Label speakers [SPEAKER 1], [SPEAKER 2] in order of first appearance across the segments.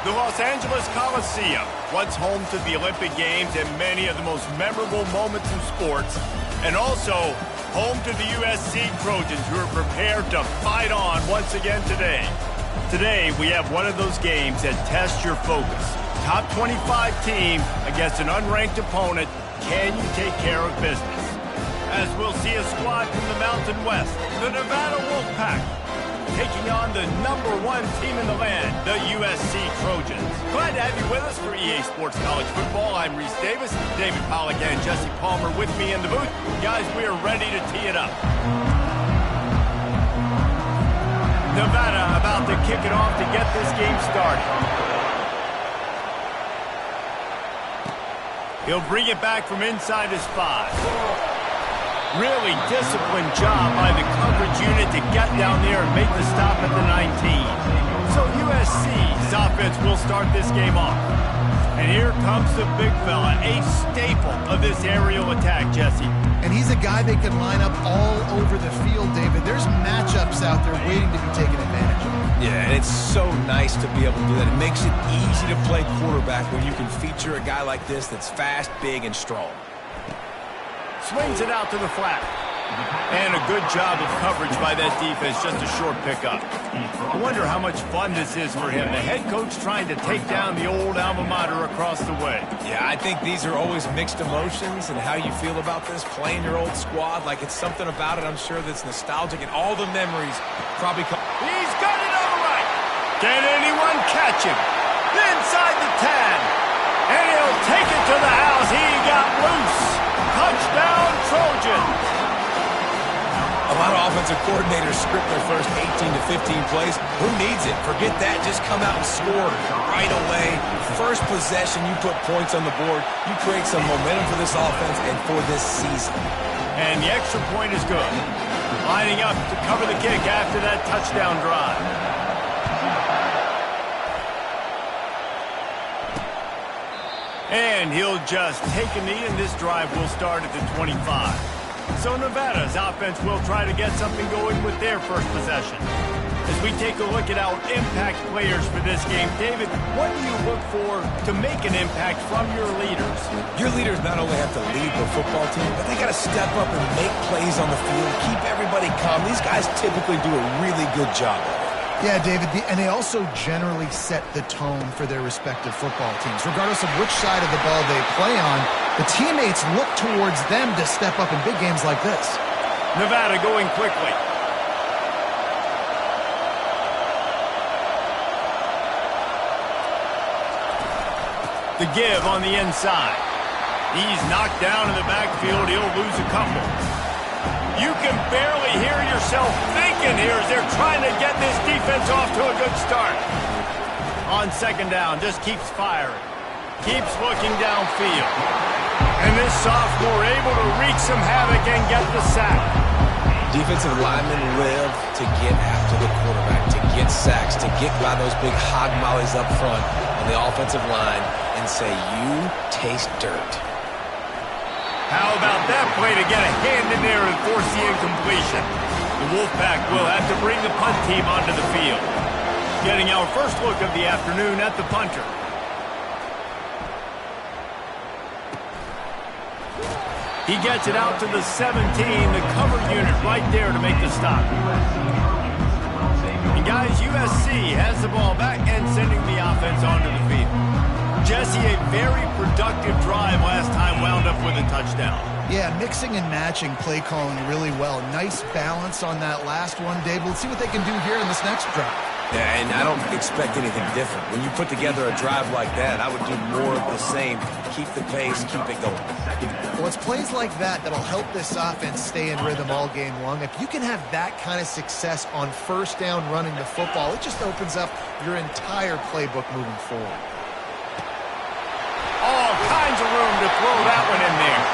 [SPEAKER 1] The Los Angeles Coliseum, once home to the Olympic Games and many of the most memorable moments in sports, and also home to the USC Trojans, who are prepared to fight on once again today. Today, we have one of those games that tests your focus. Top 25 team against an unranked opponent. Can you take care of business? As we'll see a squad from the Mountain West, the Nevada Wolfpack, taking on the #1 team in the land, the USC Trojans. Glad to have you with us for EA Sports College Football. I'm Reese Davis, David Pollack and Jesse Palmer with me in the booth. Guys, we are ready to tee it up. Nevada about to kick it off to get this game started. He'll bring it back from inside his 5. Really disciplined job by the coverage unit to get down there and make the stop at the 19. So USC's offense will start this game off. And here comes the big fella, a staple of this aerial attack, Jesse.
[SPEAKER 2] And he's a guy they can line up all over the field, David. There's matchups out there waiting to be taken advantage of.
[SPEAKER 3] Yeah, and it's so nice to be able to do that. It makes it easy to play quarterback when you can feature a guy like this that's fast, big, and strong.
[SPEAKER 1] Swings it out to the flat. And a good job of coverage by that defense, just a short pickup. I wonder how much fun this is for him. The head coach trying to take down the old alma mater across the way.
[SPEAKER 3] Yeah, I think these are always mixed emotions, and how you feel about this, playing your old squad. Like, it's something about it, I'm sure, that's nostalgic, and all the memories probably come.
[SPEAKER 1] He's got it on the right. Can anyone catch him? Inside the 10. And he'll take it to the house. He got loose. Touchdown, Trojans.
[SPEAKER 3] A lot of offensive coordinators script their first 18 to 15 plays. Who needs it? Forget that. Just come out and score right away. First possession, you put points on the board. You create some momentum for this offense and for this season.
[SPEAKER 1] And the extra point is good. Lining up to cover the kick after that touchdown drive. And he'll just take a knee, and this drive will start at the 25. So Nevada's offense will try to get something going with their first possession. As we take a look at our impact players for this game, David, what do you look for to make an impact from your leaders?
[SPEAKER 3] Your leaders not only have to lead the football team, but they got to step up and make plays on the field, keep everybody calm. These guys typically do a really good job of it.
[SPEAKER 2] Yeah, David, and they also generally set the tone for their respective football teams. Regardless of which side of the ball they play on, the teammates look towards them to step up in big games like this.
[SPEAKER 1] Nevada going quickly. The give on the inside. He's knocked down in the backfield. He'll lose a couple. You can barely hear yourself thinking here as they're trying to get this defense off to a good start. On second down, just keeps firing. Keeps looking downfield. And this sophomore able to wreak some havoc and get the sack.
[SPEAKER 3] Defensive linemen live to get after the quarterback, to get sacks, to get by those big hog mollies up front on the offensive line and say, you taste dirt.
[SPEAKER 1] How about that play to get a hand in there and force the incompletion? The Wolfpack will have to bring the punt team onto the field. Getting our first look of the afternoon at the punter. He gets it out to the 17, the cover unit right there to make the stop. And guys, USC has the ball back and sending the offense onto the field. Jesse, a very productive drive last time, wound up with a touchdown.
[SPEAKER 2] Yeah, mixing and matching play calling really well. Nice balance on that last one, Dave. Let's see what they can do here in this next drive.
[SPEAKER 3] Yeah, and I don't expect anything different. When you put together a drive like that, I would do more of the same. Keep the pace, keep it going.
[SPEAKER 2] Well, it's plays like that that'll help this offense stay in rhythm all game long. If you can have that kind of success on first down running the football, it just opens up your entire playbook moving forward.
[SPEAKER 1] All kinds of room to throw that one in there.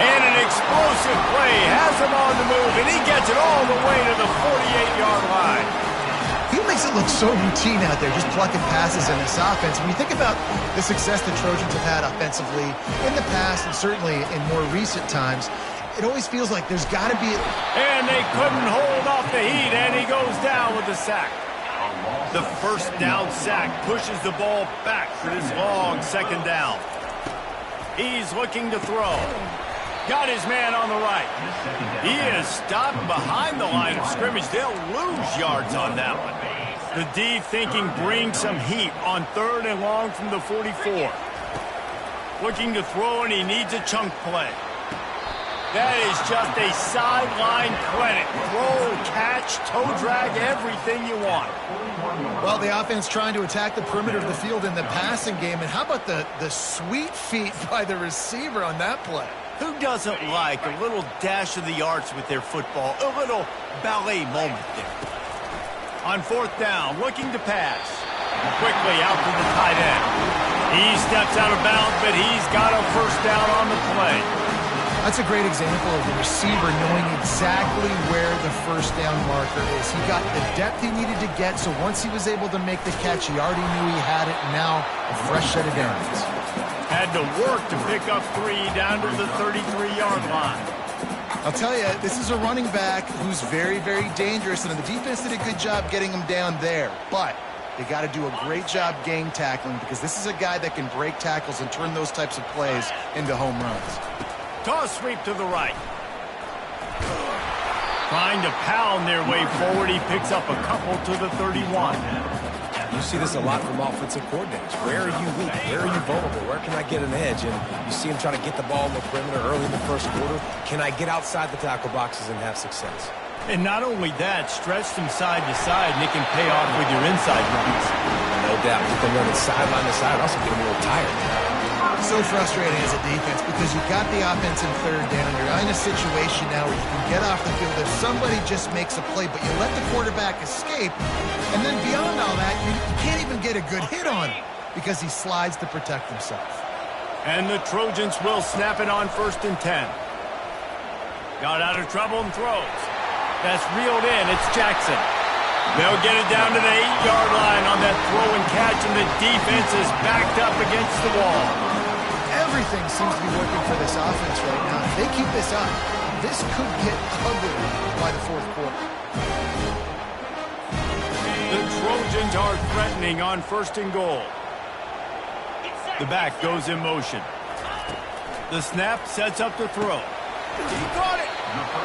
[SPEAKER 1] And an explosive play has him on the move, and he gets it all the way to the 48-yard line.
[SPEAKER 2] He makes it look so routine out there, just plucking passes in this offense. When you think about the success the Trojans have had offensively in the past and certainly in more recent times, it always feels like there's got to be...
[SPEAKER 1] And they couldn't hold off the heat, and he goes down with the sack. The first down sack pushes the ball back for this long second down. He's looking to throw. Got his man on the right. He is stopped behind the line of scrimmage. They'll lose yards on that one. The D thinking bring some heat on 3rd and long from the 44. Looking to throw, and he needs a chunk play. That is just a sideline clinic. Roll, catch, toe drag, everything you want.
[SPEAKER 2] Well, the offense trying to attack the perimeter of the field in the passing game. And how about the sweet feet by the receiver on that play?
[SPEAKER 1] Who doesn't like a little dash of the arts with their football? A little ballet moment there. On 4th down, looking to pass. Quickly out to the tight end. He steps out of bounds, but he's got a first down on the play.
[SPEAKER 2] That's a great example of the receiver knowing exactly where the first down marker is. He got the depth he needed to get, so once he was able to make the catch, he already knew he had it, and now a fresh set of downs.
[SPEAKER 1] Had to work to pick up 3 down to the 33-yard line.
[SPEAKER 2] I'll tell you, this is a running back who's very, very dangerous, and the defense did a good job getting him down there. But they got to do a great job game tackling, because this is a guy that can break tackles and turn those types of plays into home runs.
[SPEAKER 1] Toss sweep to the right. Trying to pound their way forward. He picks up a couple to the 31.
[SPEAKER 3] You see this a lot from offensive coordinators. Where are you weak? Where are you vulnerable? Where can I get an edge? And you see him trying to get the ball in the perimeter early in the first quarter. Can I get outside the tackle boxes and have success?
[SPEAKER 1] And not only that, stretch them side to side, and it can pay off with your inside runs.
[SPEAKER 3] No doubt. Get them running sideline to side. Also get them a little tired.
[SPEAKER 2] So frustrating as a defense because you got the offense in 3rd down. You're in a situation now where you can get off the field if somebody just makes a play, but you let the quarterback escape, and then beyond all that, you can't even get a good hit on him because he slides to protect himself.
[SPEAKER 1] And the Trojans will snap it on 1st and 10. Got out of trouble and throws. That's reeled in. It's Jackson. They'll get it down to the 8-yard line on that throw and catch, and the defense is backed up against the wall.
[SPEAKER 2] Everything seems to be working for this offense right now. If they keep this up, this could get ugly by the 4th quarter.
[SPEAKER 1] The Trojans are threatening on 1st and goal. The back goes in motion. The snap sets up the throw. He caught it.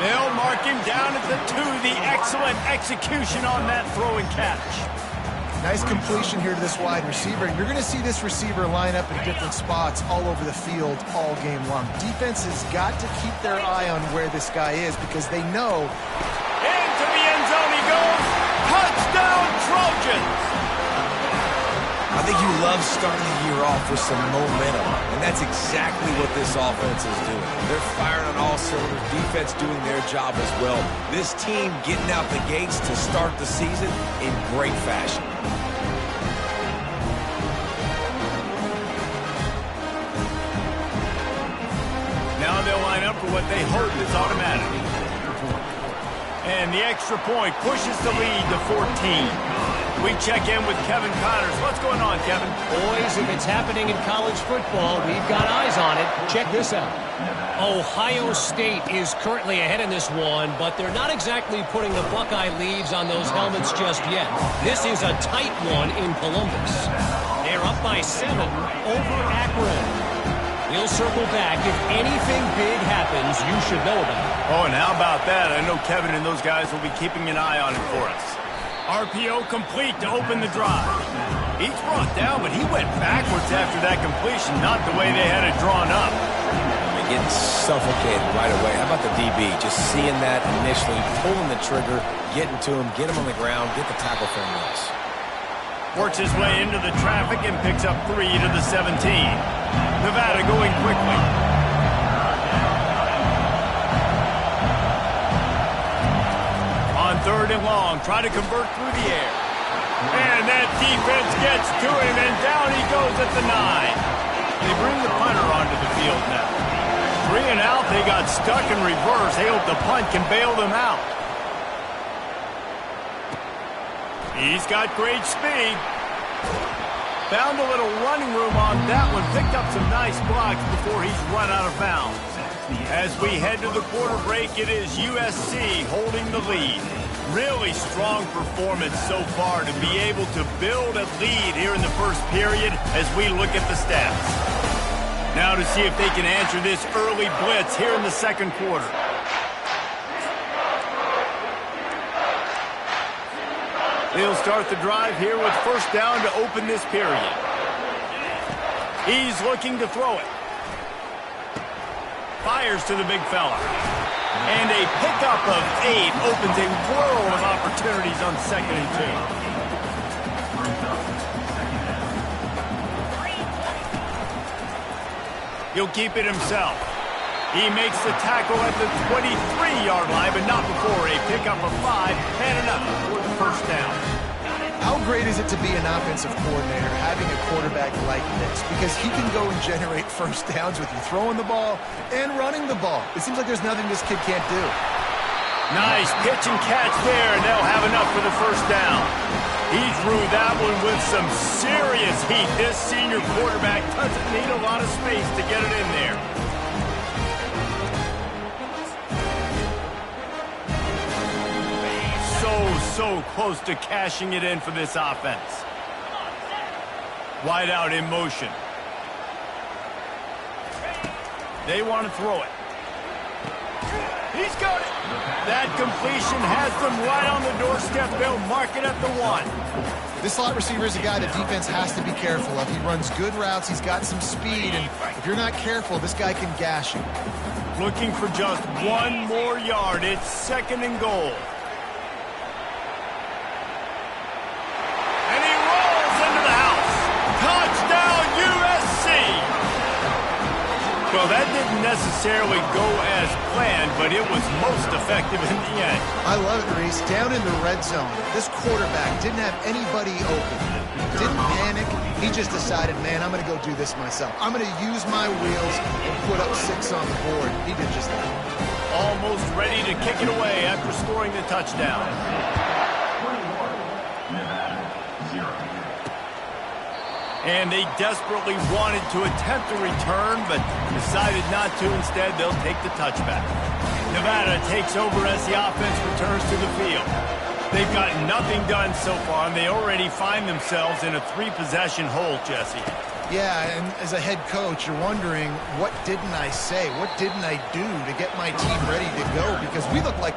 [SPEAKER 1] They'll mark him down at the 2. The excellent execution on that throw and catch.
[SPEAKER 2] Nice completion here to this wide receiver. You're going to see this receiver line up in different spots all over the field all game long. Defense has got to keep their eye on where this guy is because they know.
[SPEAKER 1] Into the end zone he goes. Touchdown, Trojans!
[SPEAKER 3] I think you love starting the year off with some momentum, and that's exactly what this offense is doing. They're firing on all cylinders, defense doing their job as well. This team getting out the gates to start the season in great fashion.
[SPEAKER 1] Now they'll line up for what they hope is automatic. And the extra point pushes the lead to 14. We check in with Kevin Connors. What's going on, Kevin?
[SPEAKER 4] Boys, if it's happening in college football, we've got eyes on it. Check this out. Ohio State is currently ahead in this one, but they're not exactly putting the Buckeye leaves on those helmets just yet. This is a tight one in Columbus. They're up by 7 over Akron. We'll circle back. If anything big happens, you should know about it.
[SPEAKER 1] Oh, and how about that? I know Kevin and those guys will be keeping an eye on it for us. RPO complete to open the drive. He's brought down, but he went backwards after that completion, not the way they had it drawn up.
[SPEAKER 3] They're getting suffocated right away. How about the DB? Just seeing that initially, pulling the trigger, getting to him, get him on the ground, get the tackle for him.
[SPEAKER 1] Works his way into the traffic and picks up 3 to the 17. Nevada going quickly. On 3rd and long, try to convert through the air. And that defense gets to him, and down he goes at the 9. They bring the punter onto the field now. 3 and out, they got stuck in reverse. They hope the punt can bail them out. He's got great speed. Found a little running room on that one. Picked up some nice blocks before he's run out of bounds. As we head to the quarter break, it is USC holding the lead. Really strong performance so far to be able to build a lead here in the first period as we look at the stats. Now to see if they can answer this early blitz here in the second quarter. They'll start the drive here with first down to open this period. He's looking to throw it. Fires to the big fella. And a pickup of 8 opens a world of opportunities on 2nd and 2. He'll keep it himself. He makes the tackle at the 23-yard line, but not before a pickup of 5 and enough for the first down.
[SPEAKER 2] How great is it to be an offensive coordinator having a quarterback like this? Because he can go and generate first downs with you throwing the ball and running the ball. It seems like there's nothing this kid can't do.
[SPEAKER 1] Nice pitch and catch there, and they'll have enough for the first down. He threw that one with some serious heat. This senior quarterback doesn't need a lot of space to get it in there. So close to cashing it in for this offense. Wide out in motion. They want to throw it. He's got it. That completion has them right on the doorstep. They'll mark it at the 1.
[SPEAKER 2] This slot receiver is a guy the defense has to be careful of. He runs good routes. He's got some speed. And if you're not careful, this guy can gash you.
[SPEAKER 1] Looking for just 1 more yard. It's 2nd and goal. Well, that didn't necessarily go as planned, but it was most effective in the end.
[SPEAKER 2] I love it, Reese. Down in the red zone, this quarterback didn't have anybody open. Didn't panic. He just decided, man, I'm going to go do this myself. I'm going to use my wheels and put up 6 on the board. He did just that.
[SPEAKER 1] Almost ready to kick it away after scoring the touchdown. And they desperately wanted to attempt a return, but decided not to. Instead, they'll take the touchback. Nevada takes over as the offense returns to the field. They've got nothing done so far, and they already find themselves in a 3-possession hole, Jesse.
[SPEAKER 2] Yeah, and as a head coach, you're wondering, what didn't I say? What didn't I do to get my team ready to go? Because we look like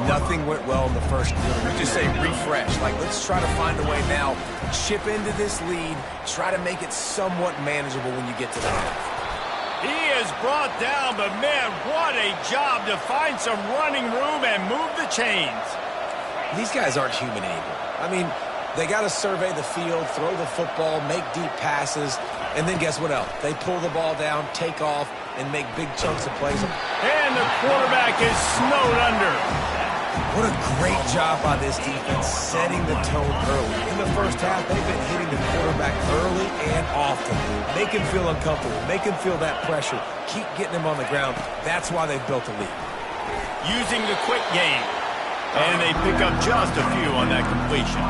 [SPEAKER 3] Nothing went well in the first quarter. We just say refresh. Like, let's try to find a way now. Chip into this lead. Try to make it somewhat manageable when you get to the half.
[SPEAKER 1] He is brought down, but man, what a job to find some running room and move the chains.
[SPEAKER 3] These guys aren't human anymore. I mean, they got to survey the field, throw the football, make deep passes, and then guess what else? They pull the ball down, take off, and make big chunks of plays.
[SPEAKER 1] And the quarterback is snowed under.
[SPEAKER 3] What a great job by this defense setting the tone early. In the first half, they've been hitting the quarterback early and often. Make him feel uncomfortable. Make him feel that pressure. Keep getting him on the ground. That's why they've built a lead.
[SPEAKER 1] Using the quick game. And they pick up just a few on that completion.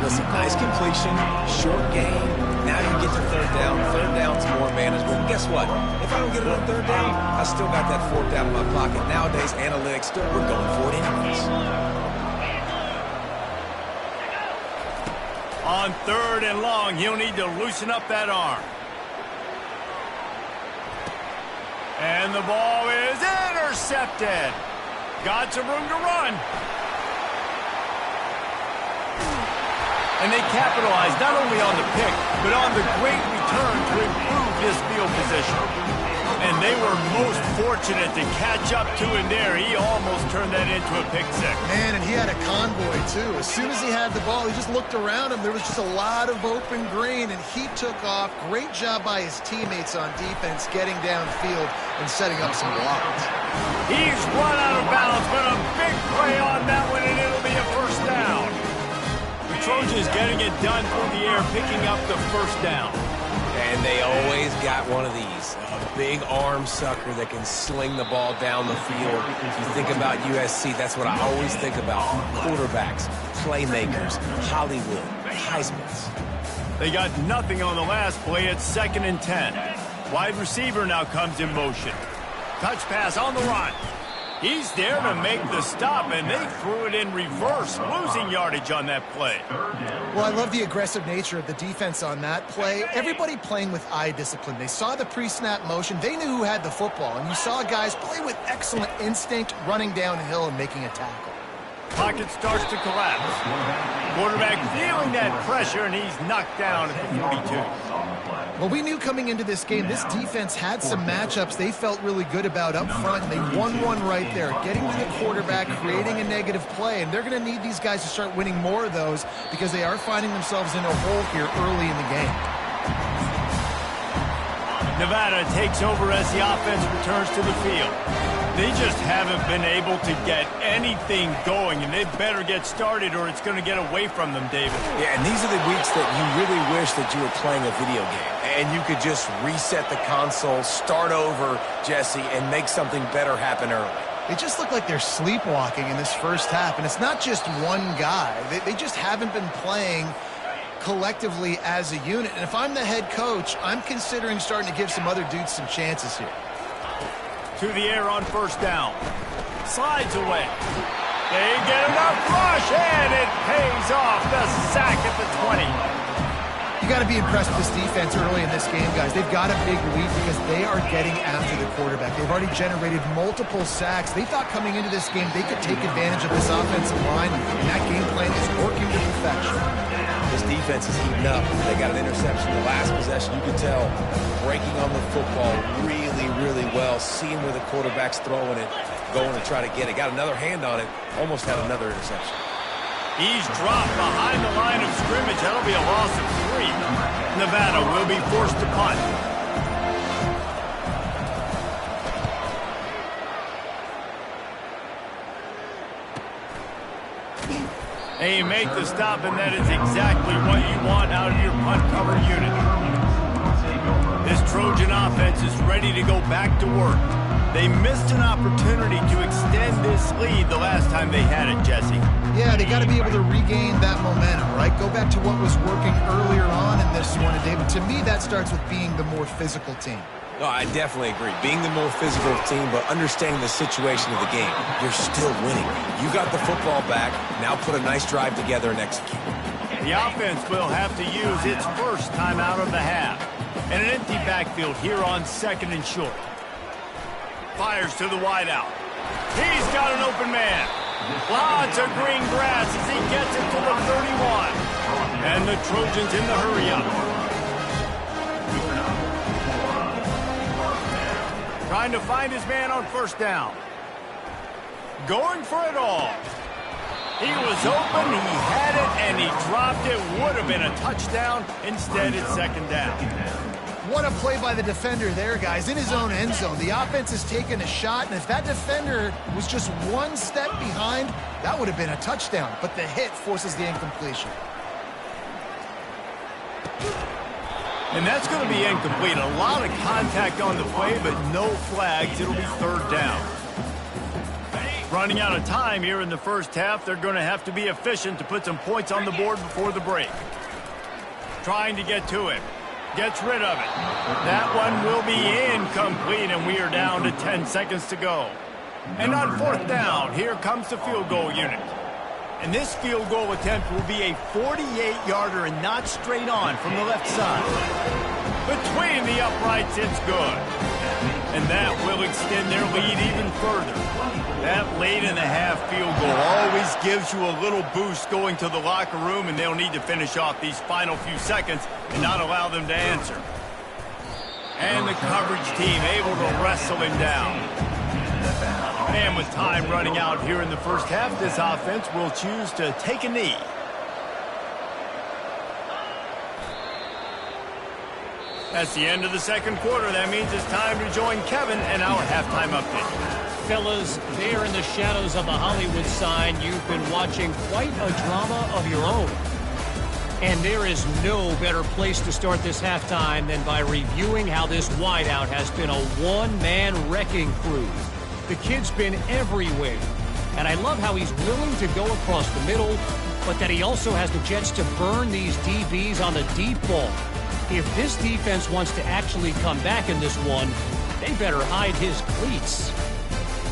[SPEAKER 3] Listen, nice completion, short game. Now you get to third down. Third down's more manageable. And guess what? If I don't get it on third down, I still got that fourth down in my pocket. Nowadays, analytics, we're going for it anyways.
[SPEAKER 1] On third and long, he'll need to loosen up that arm. And the ball is intercepted. Got some room to run. And they capitalized not only on the pick, but on the great return to improve this field position. And they were most fortunate to catch up to him there. He almost turned that into a pick six.
[SPEAKER 2] Man, and he had a convoy, too. As soon as he had the ball, he just looked around him. There was just a lot of open green, and he took off. Great job by his teammates on defense getting downfield and setting up some blocks.
[SPEAKER 1] He's run out of bounds, but a big play on that one, and it'll be a first down. The Trojans getting it done through the air, picking up the first down.
[SPEAKER 3] And they always got one of these, a big arm sucker that can sling the ball down the field. If you think about USC, that's what I always think about. Quarterbacks, playmakers, Hollywood, Heismans.
[SPEAKER 1] They got nothing on the last play. It's 2nd and 10. Wide receiver now comes in motion. Touch pass on the run. He's there to make the stop, and they threw it in reverse, losing yardage on that play.
[SPEAKER 2] Well, I love the aggressive nature of the defense on that play. Everybody playing with eye discipline. They saw the pre-snap motion. They knew who had the football, and you saw guys play with excellent instinct, running downhill and making a tackle.
[SPEAKER 1] Pocket starts to collapse. Quarterback feeling that pressure, and he's knocked down at the 42.
[SPEAKER 2] Well, we knew coming into this game, this defense had some matchups they felt really good about up front, and they won one right there, getting to the quarterback, creating a negative play, and they're going to need these guys to start winning more of those because they are finding themselves in a hole here early in the game.
[SPEAKER 1] Nevada takes over as the offense returns to the field. They just haven't been able to get anything going, and they better get started or it's going to get away from them, David.
[SPEAKER 3] Yeah, and these are the weeks that you really wish that you were playing a video game and you could just reset the console, start over, Jesse, and make something better happen early.
[SPEAKER 2] They just look like they're sleepwalking in this first half, and it's not just one guy. They just haven't been playing collectively as a unit. And if I'm the head coach, I'm considering starting to give some other dudes some chances here.
[SPEAKER 1] To the air on first down. Slides away. They get enough rush, and it pays off. The sack at the 20.
[SPEAKER 2] You got to be impressed with this defense early in this game, guys. They've got a big lead because they are getting after the quarterback. They've already generated multiple sacks. They thought coming into this game they could take advantage of this offensive line, and that game plan is working to perfection.
[SPEAKER 3] This defense is heating up. They got an interception the last possession. You can tell breaking on the football really, really well, seeing where the quarterback's throwing it, going to try to get it. Got another hand on it, almost had another interception.
[SPEAKER 1] He's dropped behind the line of scrimmage. That'll be a loss of 3. Nevada will be forced to punt. And you make the stop, and that is exactly what you want out of your punt cover unit. This Trojan offense is ready to go back to work. They missed an opportunity to extend this lead the last time they had it, Jesse.
[SPEAKER 2] Yeah, they got to be able to regain that momentum, right? Go back to what was working earlier on in this one. And David, to me, that starts with being the more physical team.
[SPEAKER 3] No, I definitely agree. Being the more physical team, but understanding the situation of the game. You're still winning. You got the football back. Now put a nice drive together and execute.
[SPEAKER 1] The offense will have to use its first time out of the half. And an empty backfield here on 2nd and short. Fires to the wideout. He's got an open man. Lots of green grass as he gets it to the 31. And the Trojans in the hurry-up. Trying to find his man on first down. Going for it all. He was open, he had it, and he dropped it. Would have been a touchdown. Instead, it's second down.
[SPEAKER 2] What a play by the defender there, guys, in his own end zone. The offense has taken a shot, and if that defender was just one step behind, that would have been a touchdown. But the hit forces the incompletion.
[SPEAKER 1] And that's going to be incomplete. A lot of contact on the play, but no flags. It'll be third down. Running out of time here in the first half. They're going to have to be efficient to put some points on the board before the break. Trying to get to it. Gets rid of it. That one will be incomplete, and we are down to 10 seconds to go. And on fourth down, here comes the field goal unit. And this field goal attempt will be a 48-yarder and not straight on from the left side. Between the uprights, it's good. And that will extend their lead even further. That late-in-the-half field goal always gives you a little boost going to the locker room, and they'll need to finish off these final few seconds and not allow them to answer. And the coverage team able to wrestle him down. And with time running out here in the first half, this offense will choose to take a knee. That's the end of the second quarter. That means it's time to join Kevin and our halftime update.
[SPEAKER 4] Fellas, there in the shadows of the Hollywood sign, you've been watching quite a drama of your own. And there is no better place to start this halftime than by reviewing how this wideout has been a one-man wrecking crew. The kid's been everywhere. And I love how he's willing to go across the middle, but that he also has the jets to burn these DBs on the deep ball. If this defense wants to actually come back in this one, they better hide his cleats.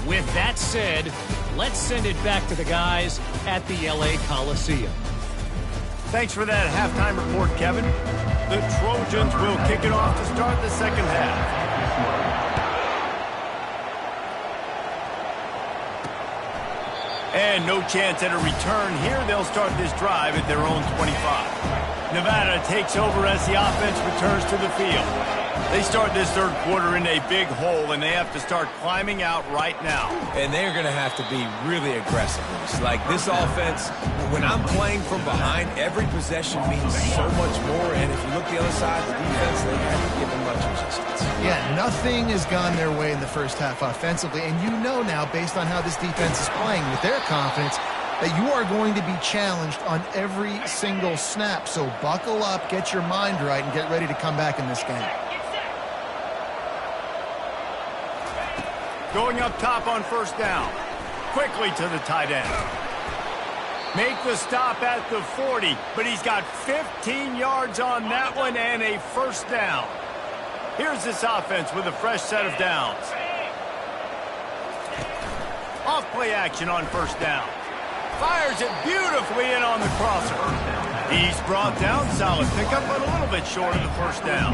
[SPEAKER 4] With that said, let's send it back to the guys at the LA Coliseum.
[SPEAKER 1] Thanks for that halftime report, Kevin. The Trojans will kick it off to start the second half. And no chance at a return here. They'll start this drive at their own 25. Nevada takes over as the offense returns to the field. They start this third quarter in a big hole, and they have to start climbing out right now.
[SPEAKER 3] And they're going to have to be really aggressive. Like this offense, when I'm playing from behind, every possession means so much more. And if you look the other side, the defense, they haven't given much resistance.
[SPEAKER 2] Yeah, nothing has gone their way in the first half offensively. And you know now, based on how this defense is playing with their confidence, that you are going to be challenged on every single snap. So buckle up, get your mind right, and get ready to come back in this game.
[SPEAKER 1] Going up top on first down. Quickly to the tight end. Make the stop at the 40, but he's got 15 yards on that one and a first down. Here's this offense with a fresh set of downs. Off play action on first down. Fires it beautifully in on the crosser. He's brought down, solid pickup, but a little bit short of the first down.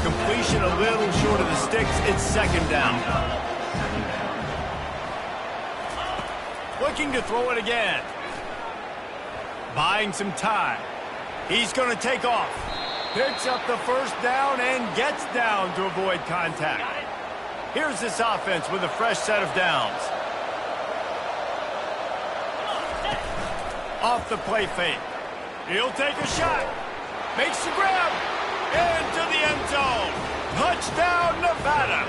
[SPEAKER 1] Completion a little short of the sticks. It's second down. Looking to throw it again. Buying some time. He's going to take off. Picks up the first down and gets down to avoid contact. Here's this offense with a fresh set of downs. Off the play fake. He'll take a shot. Makes the grab. Into the end zone. Touchdown, Nevada.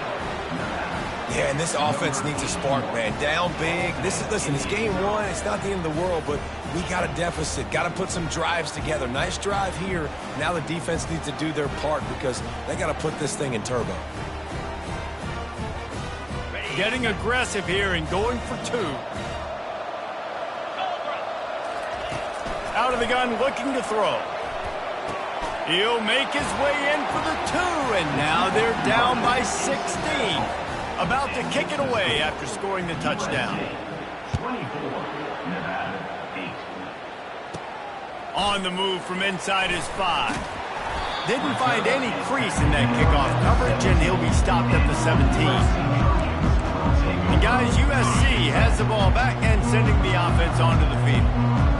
[SPEAKER 3] Yeah, and this offense needs a spark, man. Down big. Listen, it's game one. It's not the end of the world, but we got a deficit. Got to put some drives together. Nice drive here. Now the defense needs to do their part because they got to put this thing in turbo.
[SPEAKER 1] Getting aggressive here and going for two. Out of the gun, looking to throw. He'll make his way in for the two, and now they're down by 16. About to kick it away after scoring the touchdown.
[SPEAKER 5] 24, Nevada, 8.
[SPEAKER 1] On the move from inside his 5. Didn't find any crease in that kickoff coverage, and he'll be stopped at the 17. And guys, USC has the ball back and sending the offense onto the field.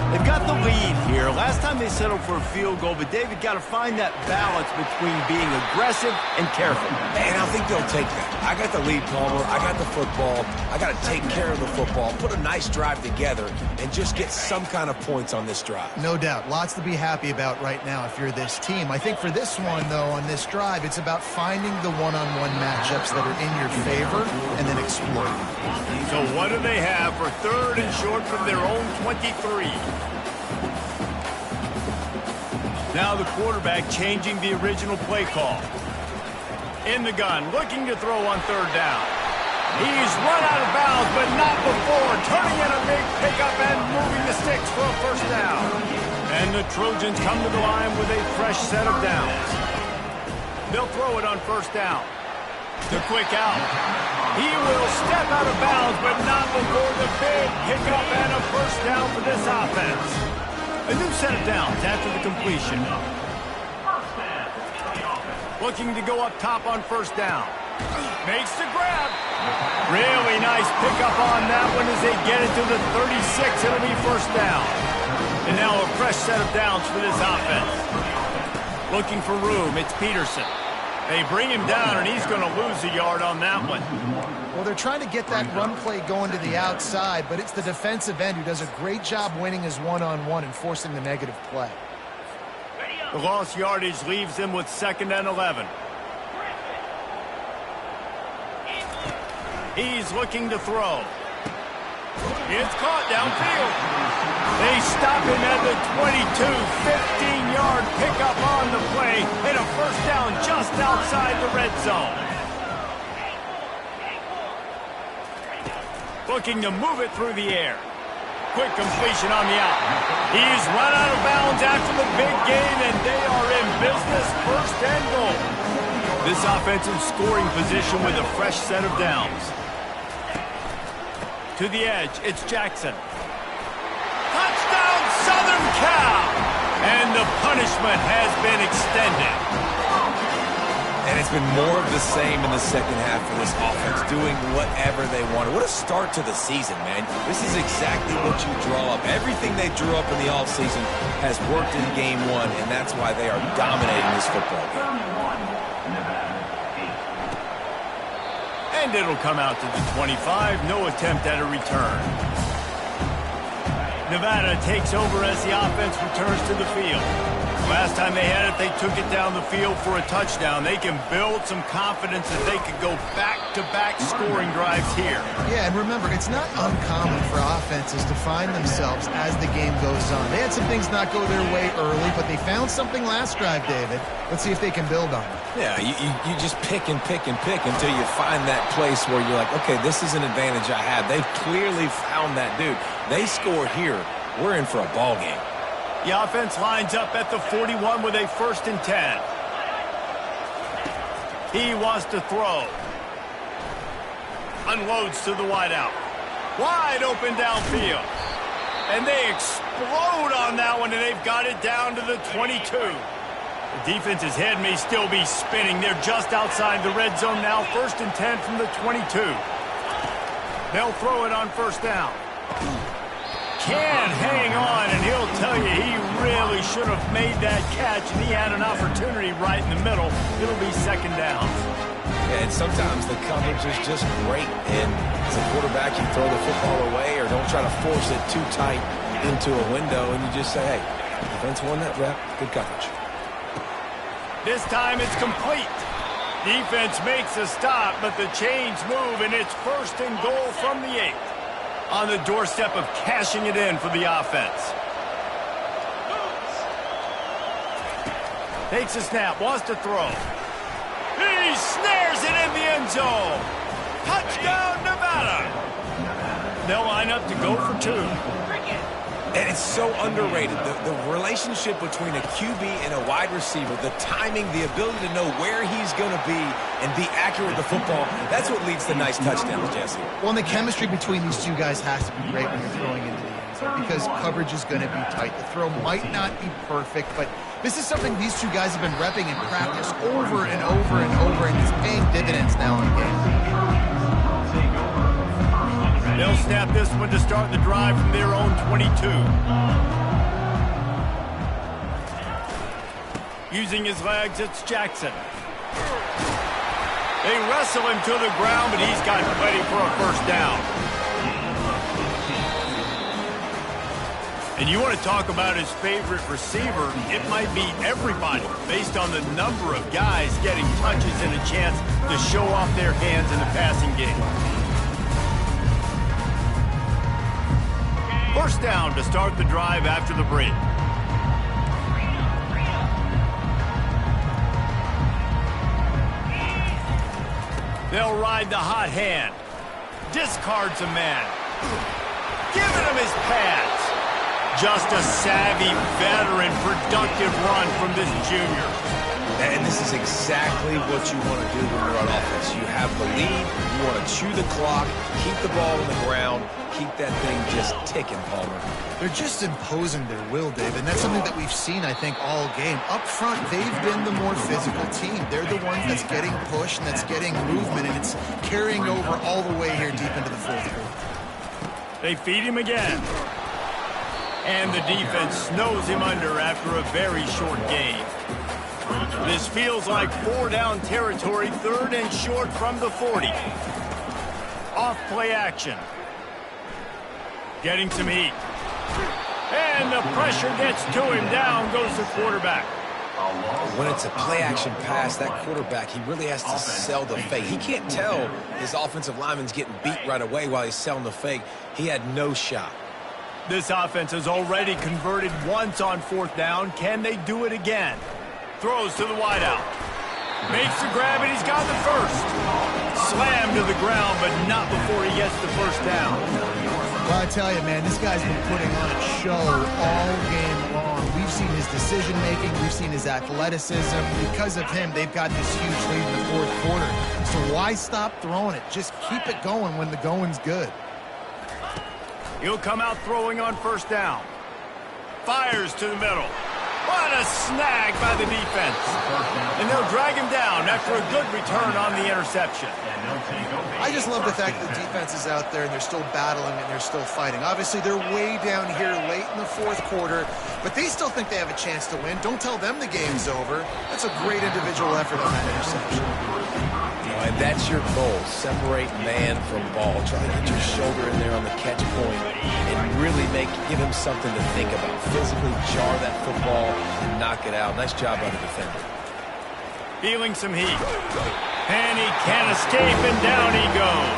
[SPEAKER 1] They've got the lead here. Last time they settled for a field goal, but David got to find that balance between being aggressive and careful.
[SPEAKER 3] And I think they'll take that. I got the lead, Palmer. I got the football. I got to take care of the football, put a nice drive together, and just get some kind of points on this drive.
[SPEAKER 2] No doubt. Lots to be happy about right now if you're this team. I think for this one, though, on this drive, it's about finding the one-on-one matchups that are in your favor and then exploiting them.
[SPEAKER 1] So what do they have for 3rd and short from their own 23? Now the quarterback changing the original play call. In the gun, looking to throw on 3rd down. He's run out of bounds, but not before. Turning in a big pickup and moving the sticks for a 1st down. And the Trojans come to the line with a fresh set of downs. They'll throw it on 1st down. The quick out. He will step out of bounds, but not before the big pickup and a 1st down for this offense. A new set of downs after the completion. Looking to go up top on 1st down. Makes the grab. Really nice pickup on that one as they get it to the 36. It'll be 1st down. And now a fresh set of downs for this offense. Looking for room. It's Peterson. They bring him down, and he's going to lose a yard on that one.
[SPEAKER 2] Well, they're trying to get that run play going to the outside, but it's the defensive end who does a great job winning his one-on-one and forcing the negative play.
[SPEAKER 1] The lost yardage leaves them with 2nd and 11. He's looking to throw. It's caught downfield. They stop him at the 22. 15-yard pickup on the play and a 1st down just outside the red zone. Looking to move it through the air. Quick completion on the out. He's run out of bounds after the big gain, and they are in business. 1st and goal. This offense in scoring position with a fresh set of downs. To the edge, it's Jackson. Touchdown, Southern Cal! And the punishment has been extended.
[SPEAKER 3] And it's been more of the same in the 2nd half for this offense, doing whatever they wanted. What a start to the season, man. This is exactly what you draw up. Everything they drew up in the offseason has worked in game 1, and that's why they are dominating this football game.
[SPEAKER 1] And it'll come out to the 25. No attempt at a return. Nevada takes over as the offense returns to the field. Last time they had it, they took it down the field for a touchdown. They can build some confidence that they could go back-to-back scoring drives here.
[SPEAKER 2] Yeah, and remember, it's not uncommon for offenses to find themselves as the game goes on. They had some things not go their way early, but they found something last drive, David. Let's see if they can build on it.
[SPEAKER 3] Yeah, you just pick and pick and pick until you find that place where you're like, okay, this is an advantage I have. They've clearly found that dude. They score here. We're in for a ball game.
[SPEAKER 1] The offense lines up at the 41 with a 1st and 10. He wants to throw. Unloads to the wideout. Wide open downfield. And they explode on that one, and they've got it down to the 22. The defense's head may still be spinning. They're just outside the red zone now. 1st and 10 from the 22. They'll throw it on 1st down. Can't hang on, and he'll tell you he really should have made that catch, and he had an opportunity right in the middle. It'll be 2nd down.
[SPEAKER 3] Yeah, and sometimes the coverage is just great, and as a quarterback, you throw the football away or don't try to force it too tight into a window, and you just say, hey, defense won that rep, good coverage.
[SPEAKER 1] This time it's complete. Defense makes a stop, but the chains move, and it's 1st and goal from the 8. On the doorstep of cashing it in for the offense. Takes a snap, wants to throw. He snares it in the end zone. Touchdown, Nevada. They'll line up to go for 2.
[SPEAKER 3] And it's so underrated. The relationship between a QB and a wide receiver, the timing, the ability to know where he's going to be and be accurate with the football, that's what leads to nice touchdowns, Jesse.
[SPEAKER 2] Well, and the chemistry between these two guys has to be great when you're throwing into the end zone because coverage is going to be tight. The throw might not be perfect, but this is something these two guys have been repping in practice over and over and over, and it's paying dividends now in the game.
[SPEAKER 1] They'll snap this one to start the drive from their own 22. Using his legs, it's Jackson. They wrestle him to the ground, but he's got plenty for a first down. And you want to talk about his favorite receiver, it might be everybody, based on the number of guys getting touches and a chance to show off their hands in the passing game. First down to start the drive after the break. They'll ride the hot hand. Discards a man. Giving him his pads. Just a savvy, veteran, productive run from this junior.
[SPEAKER 3] And this is exactly what you want to do when you're on offense. You have the lead, you want to chew the clock, keep the ball on the ground, keep that thing just ticking, Palmer.
[SPEAKER 2] They're just imposing their will, Dave, and that's something that we've seen, I think, all game. Up front, they've been the more physical team. They're the ones that's getting pushed and that's getting movement, and it's carrying over all the way here deep into the fourth quarter.
[SPEAKER 1] They feed him again. And the defense snows him under after a very short game. This feels like 4-down territory, 3rd and short from the 40. Off play action. Getting some heat. And the pressure gets to him. Down goes the quarterback.
[SPEAKER 3] When it's a play-action pass, that quarterback, he really has to sell the fake. He can't tell his offensive lineman's getting beat right away while he's selling the fake. He had no shot.
[SPEAKER 1] This offense has already converted once on 4th down. Can they do it again? Throws to the wideout. Makes the grab, and he's got the first. Slammed to the ground, but not before he gets the first down.
[SPEAKER 2] Well, I tell you, man, this guy's been putting on a show all game long. We've seen his decision-making. We've seen his athleticism. Because of him, they've got this huge lead in the 4th quarter. So why stop throwing it? Just keep it going when the going's good.
[SPEAKER 1] He'll come out throwing on 1st down. Fires to the middle. What a snag by the defense. And they'll drag him down after a good return on the interception.
[SPEAKER 2] I just love the fact that the defense is out there and they're still battling and they're still fighting. Obviously, they're way down here late in the 4th quarter, but they still think they have a chance to win. Don't tell them the game's over. That's a great individual effort on that interception.
[SPEAKER 3] And that's your goal. Separate man from ball. Try to get your shoulder in there on the catch point and really give him something to think about. Physically jar that football and knock it out. Nice job by the defender.
[SPEAKER 1] Feeling some heat. And he can't escape, and down he goes.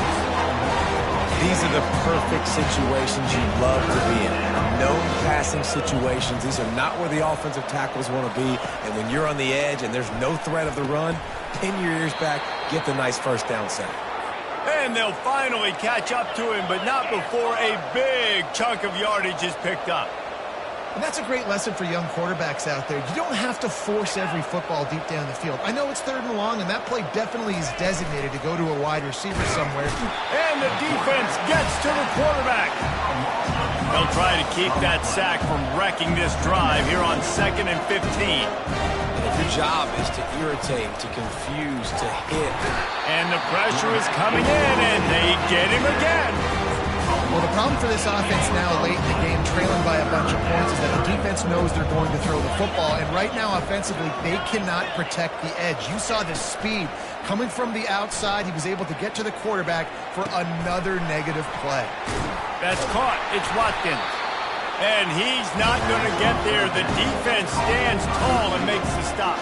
[SPEAKER 3] These are the perfect situations you love to be in. Known passing situations. These are not where the offensive tackles want to be. And when you're on the edge and there's no threat of the run, pin your ears back, get the nice first down sack.
[SPEAKER 1] And they'll finally catch up to him, but not before a big chunk of yardage is picked up.
[SPEAKER 2] And that's a great lesson for young quarterbacks out there. You don't have to force every football deep down the field. I know it's 3rd and long, and that play definitely is designated to go to a wide receiver somewhere.
[SPEAKER 1] And the defense gets to the quarterback. They'll try to keep that sack from wrecking this drive here on 2nd and 15.
[SPEAKER 3] Your job is to irritate, to confuse, to hit.
[SPEAKER 1] And the pressure is coming in, and they get him again.
[SPEAKER 2] Well, the problem for this offense now late in the game, trailing by a bunch of points, is that the defense knows they're going to throw the football. And right now, offensively, they cannot protect the edge. You saw the speed coming from the outside. He was able to get to the quarterback for another negative play.
[SPEAKER 1] That's caught. It's Watkins. And he's not going to get there. The defense stands tall and makes the stop.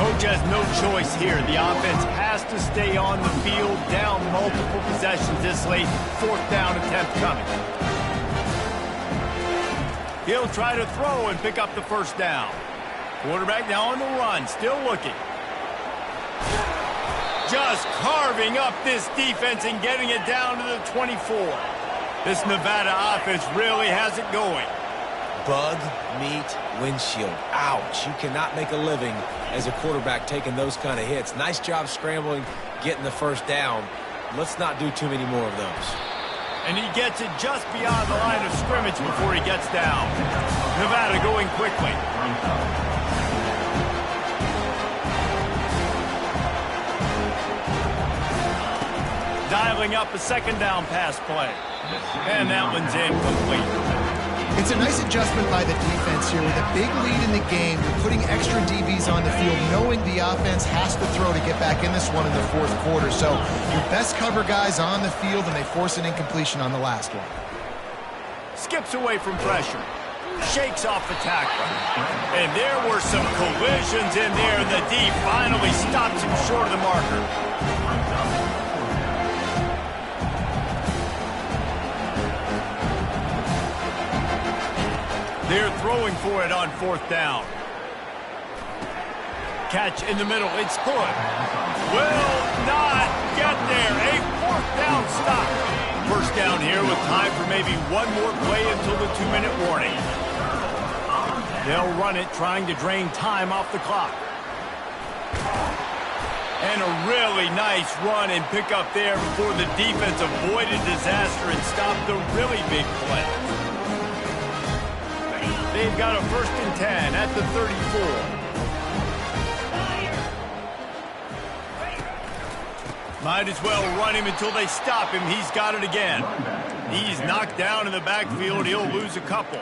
[SPEAKER 1] Coach has no choice here. The offense has to stay on the field, down multiple possessions this late. 4th down attempt coming. He'll try to throw and pick up the first down. Quarterback now on the run, still looking. Just carving up this defense and getting it down to the 24. This Nevada offense really has it going.
[SPEAKER 3] Bug, meat, windshield. Ouch. You cannot make a living as a quarterback taking those kind of hits. Nice job scrambling, getting the first down. Let's not do too many more of those.
[SPEAKER 1] And he gets it just beyond the line of scrimmage before he gets down. Nevada going quickly. Dialing up a 2nd down pass play. And that one's incomplete.
[SPEAKER 2] It's a nice adjustment by the defense here. With a big lead in the game, you're putting extra DBs on the field, knowing the offense has to throw to get back in this one in the fourth quarter. So your best cover guys on the field, and they force an incompletion on the last one.
[SPEAKER 1] Skips away from pressure. Shakes off the tackler. And there were some collisions in there, and the D finally stops him short of the marker. They're throwing for it on fourth down. Catch in the middle. It's good. Will not get there. A fourth down stop. First down here with time for maybe one more play until the 2-minute warning. They'll run it, trying to drain time off the clock. And a really nice run and pick up there before the defense avoided disaster and stopped the really big play. They've got a 1st and 10 at the 34. Might as well run him until they stop him. He's got it again. He's knocked down in the backfield. He'll lose a couple.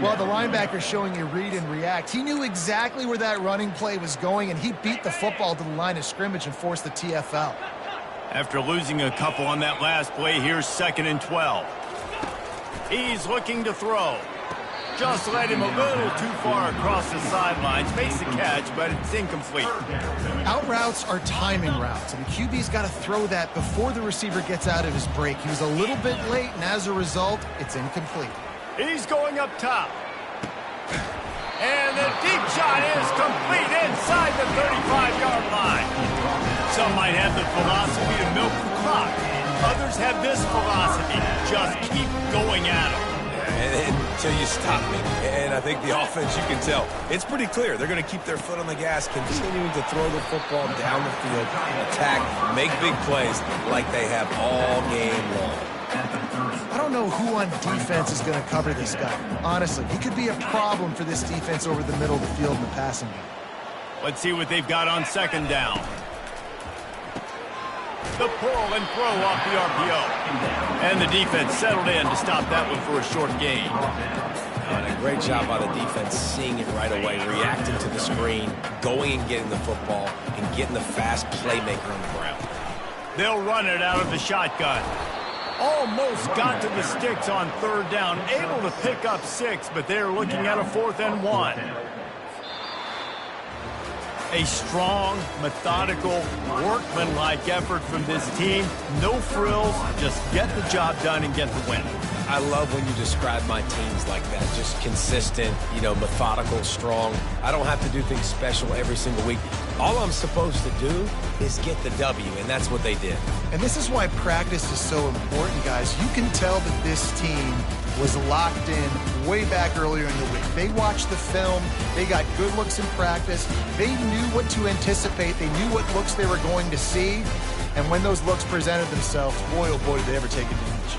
[SPEAKER 2] Well, the linebacker's showing you read and react. He knew exactly where that running play was going, and he beat the football to the line of scrimmage and forced the TFL.
[SPEAKER 1] After losing a couple on that last play, here's 2nd and 12. He's looking to throw. Just led him a little too far across the sidelines. Makes the catch, but it's incomplete.
[SPEAKER 2] Out routes are timing routes, and the QB's got to throw that before the receiver gets out of his break. He was a little bit late, and as a result, it's incomplete.
[SPEAKER 1] He's going up top. And the deep shot is complete inside the 35-yard line. Some might have the philosophy to milk the clock. Others have this philosophy. Just keep going at them.
[SPEAKER 3] Until you stop me. And I think the offense, you can tell, it's pretty clear. They're going to keep their foot on the gas, continuing to throw the football down the field, attack, make big plays like they have all game long.
[SPEAKER 2] I don't know who on defense is going to cover this guy. Honestly, he could be a problem for this defense over the middle of the field in the passing game.
[SPEAKER 1] Let's see what they've got on 2nd down. The pull and throw off the RPO. And the defense settled in to stop that one for a short gain.
[SPEAKER 3] And a great job by the defense seeing it right away, reacting to the screen, going and getting the football, and getting the fast playmaker on the ground.
[SPEAKER 1] They'll run it out of the shotgun. Almost got to the sticks on 3rd down. Able to pick up 6, but they're looking at a 4th and 1. A strong, methodical, workmanlike effort from this team. No frills, just get the job done and get the win.
[SPEAKER 3] I love when you describe my teams like that. Just consistent, methodical, strong. I don't have to do things special every single week. All I'm supposed to do is get the W, and that's what they did.
[SPEAKER 2] And this is why practice is so important, guys. You can tell that this team was locked in way back earlier in the week. They watched the film. They got good looks in practice. They knew what to anticipate. They knew what looks they were going to see. And when those looks presented themselves, boy, oh boy, did they ever take advantage.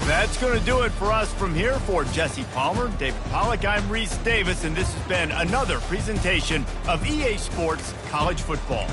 [SPEAKER 1] That's going to do it for us from here. For Jesse Palmer, David Pollack, I'm Reese Davis, and this has been another presentation of EA Sports College Football.